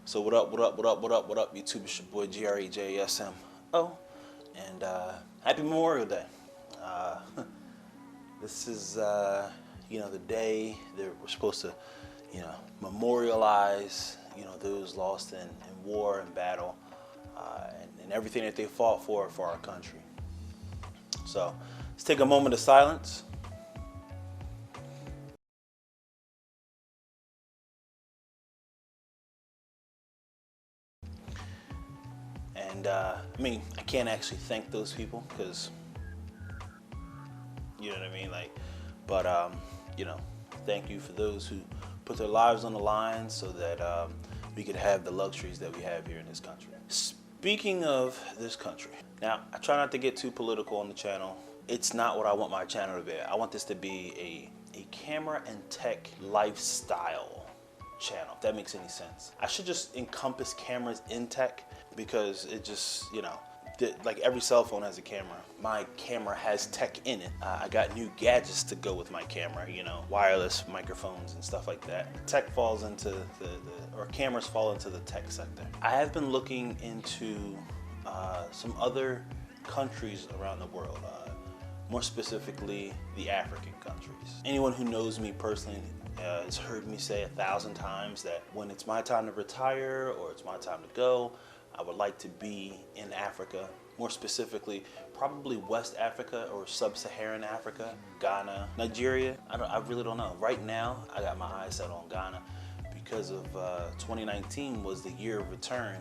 So what up, what up, what up, what up, what up, YouTube? It's your boy GREJSMO, and happy Memorial Day. This is the day that we're supposed to memorialize those lost in war and battle, and everything that they fought for our country. So let's take a moment of silence. And I can't actually thank those people because, you know what I mean? But thank you for those who put their lives on the line so that we could have the luxuries that we have here in this country. Speaking of this country, now I try not to get too political on the channel. It's not what I want my channel to be. I want this to be a camera and tech lifestyle channel, if that makes any sense. I should just encompass cameras in tech because it just, like every cell phone has a camera. My camera has tech in it. I got new gadgets to go with my camera, wireless microphones and stuff like that. Tech falls into or cameras fall into the tech sector. I have been looking into some other countries around the world, more specifically the African countries. Anyone who knows me personally has heard me say 1,000 times that when it's my time to retire or it's my time to go, I would like to be in Africa, more specifically, probably West Africa or Sub-Saharan Africa, Ghana, Nigeria. I really don't know. Right now, I got my eyes set on Ghana because of 2019 was the year of return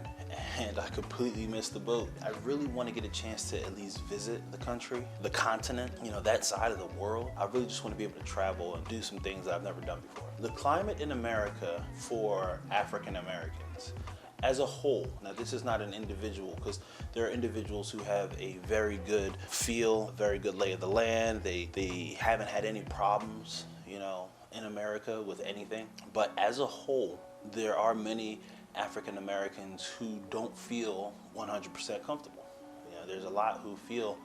and I completely missed the boat. I really want to get a chance to at least visit the country, the continent, that side of the world. I really just want to be able to travel and do some things that I've never done before. The climate in America for African Americans as a whole, now this is not an individual because there are individuals who have a very good feel, a very good lay of the land. They haven't had any problems, in America with anything. But as a whole, there are many African Americans who don't feel 100% comfortable. There's a lot who feel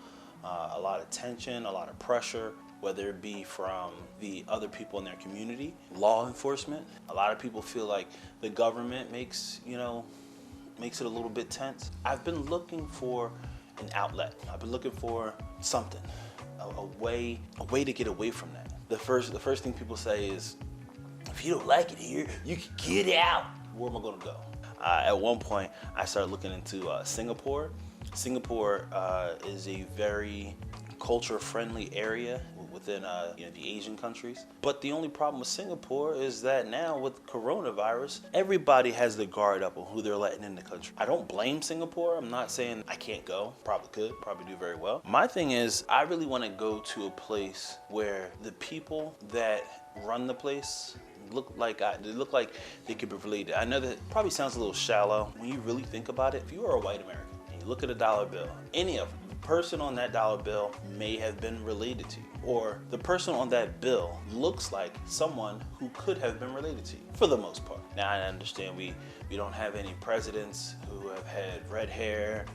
a lot of tension, a lot of pressure, whether it be from the other people in their community, law enforcement. A lot of people feel like the government makes it a little bit tense. I've been looking for an outlet. I've been looking for something, a way to get away from that. The first thing people say is, if you don't like it here, you can get out. Where am I gonna go? At one point, I started looking into Singapore. Singapore is a very culture-friendly area within the Asian countries. But the only problem with Singapore is that now with coronavirus, everybody has their guard up on who they're letting in the country. I don't blame Singapore. I'm not saying I can't go. Probably could. Probably do very well. My thing is, I really want to go to a place where the people that run the place look like they could be related. I know that probably sounds a little shallow. When you really think about it, if you are a white American and you look at a dollar bill, any of them, the person on that dollar bill may have been related to you, or the person on that bill looks like someone who could have been related to you, for the most part. Now I understand we don't have any presidents who have had red hair.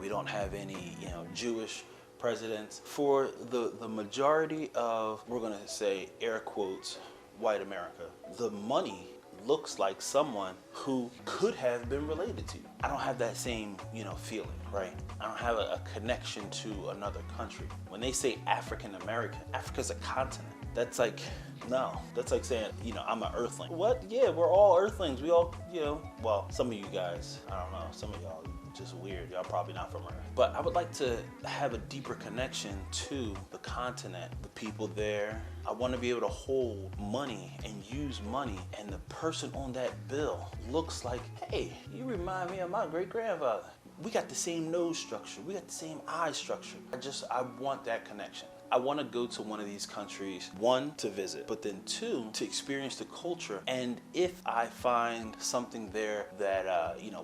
We don't have any Jewish presidents. For the majority of, we're gonna say air quotes, white America, the money looks like someone who could have been related to you. I don't have that same, feeling, right? I don't have a connection to another country. When they say African American, Africa's a continent. That's like, no, that's like saying, I'm an earthling. What? Yeah, we're all earthlings. We all, well, some of you guys, I don't know, some of y'all just weird. Y'all probably not from Earth. But I would like to have a deeper connection to the continent, the people there. I want to be able to hold money and use money, and the person on that bill looks like, hey, you remind me of my great-grandfather. We got the same nose structure. We got the same eye structure. I want that connection. I want to go to one of these countries, one, to visit, but then two, to experience the culture. And if I find something there that,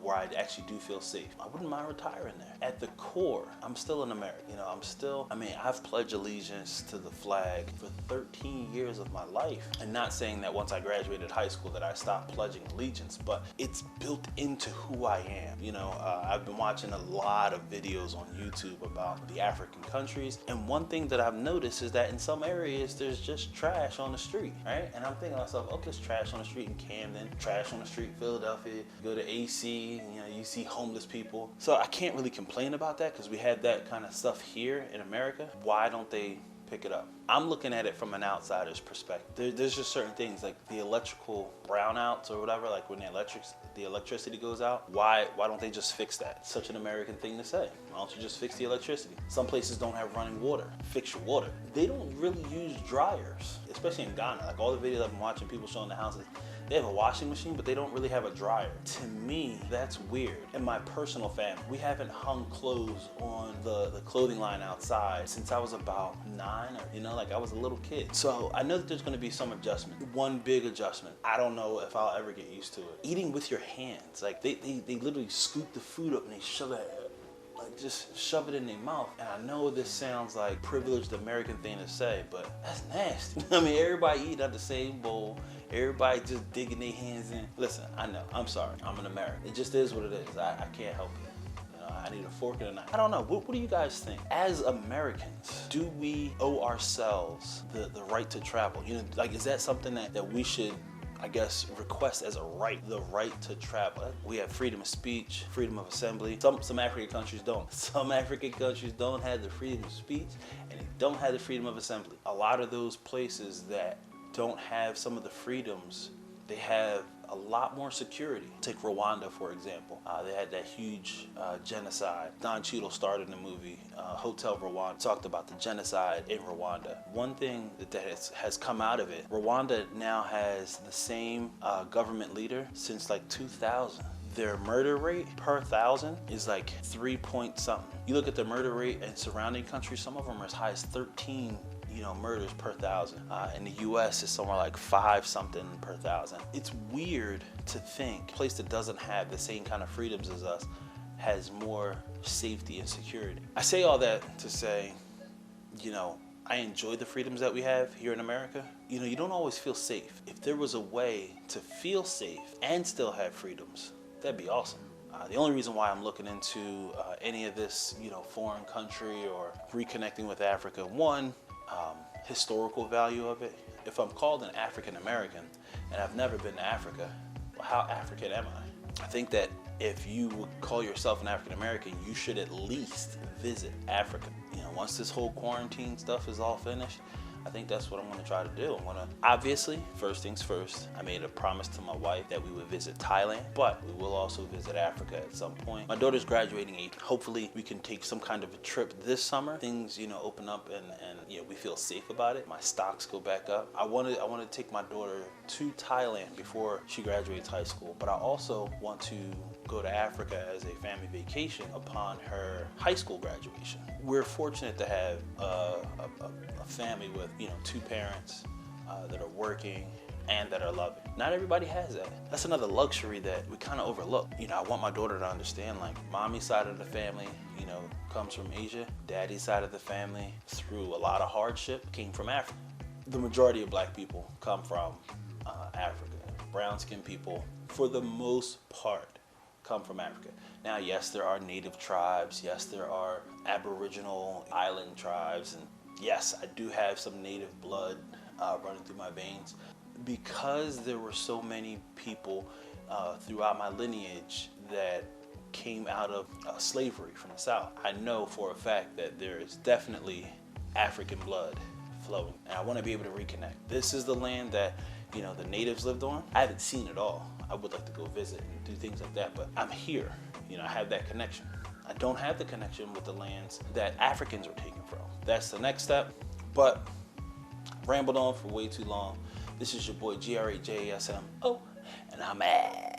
where I actually do feel safe, I wouldn't mind retiring there. At the core, I'm still an American. I've pledged allegiance to the flag for 13 years of my life. And not saying that once I graduated high school that I stopped pledging allegiance, but it's built into who I am. I've been watching a lot of videos on YouTube about the African countries. And one thing that I've I've noticed is that in some areas there's just trash on the street, right? And I'm thinking to myself, okay, there's trash on the street in Camden, trash on the street in Philadelphia. Go to AC, you know, you see homeless people. So I can't really complain about that because we had that kind of stuff here in America. Why don't they pick it up? I'm looking at it from an outsider's perspective. There's just certain things like the electrical brownouts or whatever, like when the electricity goes out. Why don't they just fix that? It's such an American thing to say. Why don't you just fix the electricity? Some places don't have running water. Fix your water. They don't really use dryers, especially in Ghana. Like all the videos I've been watching, people showing the houses, they have a washing machine, but they don't really have a dryer. To me, that's weird. In my personal family, we haven't hung clothes on the clothing line outside since I was about 9, or, you know, like I was a little kid. So I know that there's gonna be some adjustment. One big adjustment. I don't know if I'll ever get used to it. Eating with your hands. Like they literally scoop the food up and they shove it, like just shove it in their mouth. And I know this sounds like privileged American thing to say, but that's nasty. I mean, everybody eat out the same bowl. Everybody just digging their hands in. Listen, I know, I'm sorry, I'm an American. It just is what it is. I can't help it. You know, I need a fork and a knife. I don't know, what do you guys think? As Americans, do we owe ourselves the right to travel? You know, like, is that something that we should, I guess, request as a right, the right to travel? We have freedom of speech, freedom of assembly. Some African countries don't. Some African countries don't have the freedom of speech and they don't have the freedom of assembly. A lot of those places that don't have some of the freedoms, they have a lot more security. Take Rwanda, for example. They had that huge genocide. Don Cheadle starred in the movie Hotel Rwanda, talked about the genocide in Rwanda. One thing that has come out of it, Rwanda now has the same government leader since like 2000. Their murder rate per 1,000 is like 3 point something. You look at the murder rate in surrounding countries, some of them are as high as 13 murders per 1,000. In the US, it's somewhere like 5 something per 1,000. It's weird to think a place that doesn't have the same kind of freedoms as us has more safety and security. I say all that to say, you know, I enjoy the freedoms that we have here in America. You know, you don't always feel safe. If there was a way to feel safe and still have freedoms, that'd be awesome. The only reason why I'm looking into any of this, you know, foreign country or reconnecting with Africa, one, historical value of it. If I'm called an African American and I've never been to Africa, well, how African am I? I think that if you would call yourself an African American, you should at least visit Africa. You know, once this whole quarantine stuff is all finished, I think that's what I'm gonna try to do. I'm gonna, obviously, first things first, I made a promise to my wife that we would visit Thailand, but we will also visit Africa at some point. My daughter's graduating age. Hopefully we can take some kind of a trip this summer. Things, you know, open up and you know, we feel safe about it. My stocks go back up. I want to take my daughter to Thailand before she graduates high school, but I also want to go to Africa as a family vacation upon her high school graduation. We're fortunate to have a family with, you know, 2 parents that are working and that are loving. Not everybody has that. That's another luxury that we kind of overlook. You know, I want my daughter to understand, like, mommy's side of the family, you know, comes from Asia. Daddy's side of the family, through a lot of hardship, came from Africa. The majority of black people come from Africa. Brown-skinned people, for the most part, come from Africa. Now, yes, there are native tribes. Yes, there are Aboriginal island tribes. And yes, I do have some native blood running through my veins. Because there were so many people throughout my lineage that came out of slavery from the South, I know for a fact that there is definitely African blood flowing. And I want to be able to reconnect. This is the land that, you know, the natives lived on. I haven't seen it all. I would like to go visit and do things like that, but I'm here. You know, I have that connection. I don't have the connection with the lands that Africans were taken from. That's the next step, but rambled on for way too long. This is your boy GRAJASM. Oh, and I'm out.